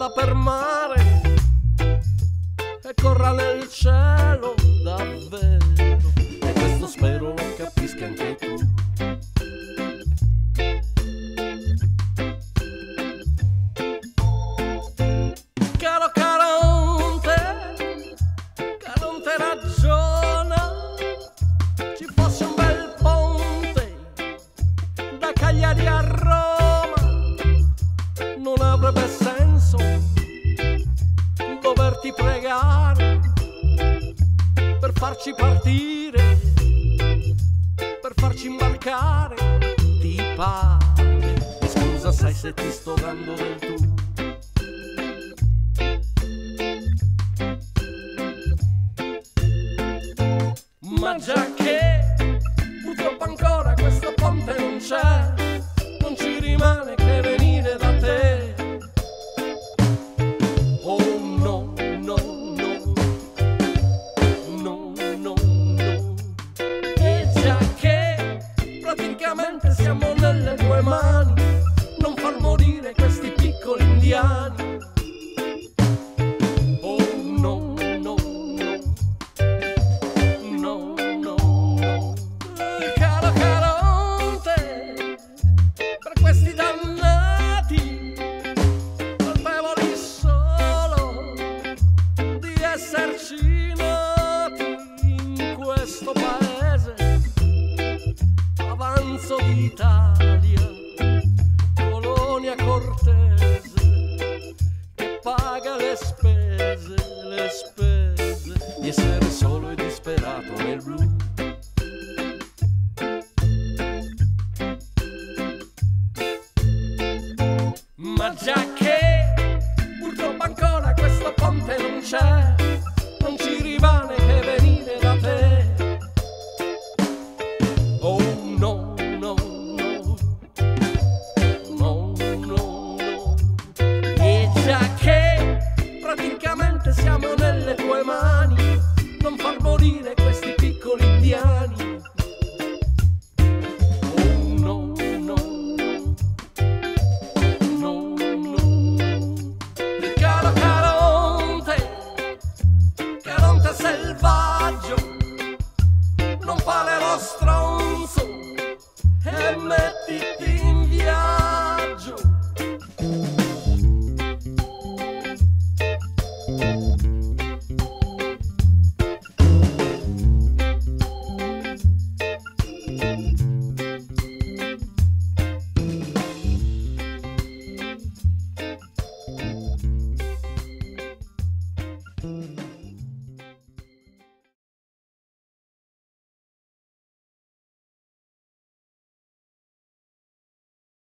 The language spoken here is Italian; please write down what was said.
vada per mare e corra nel cielo davvero, e questo spero lo capisca anche tu. Caro Caronte ragiona, ci fosse un bel ponte da Cagliari a Roma, non avrebbe senso doverti pregare per farci partire, per farci imbarcare, ti pare? E scusa, sai se ti sto dando del tu. Ma già che purtroppo ancora questo ponte non c'è, non ci rimane che venire da te. Oh no, no, no, no, no, no. E già che praticamente siamo nelle tue mani, non far morire questi piccoli indiani. Esserci nati in questo paese, avanzo d'Italia, colonia cortese, che paga le spese di essere solo e disperato nel blu. Ma già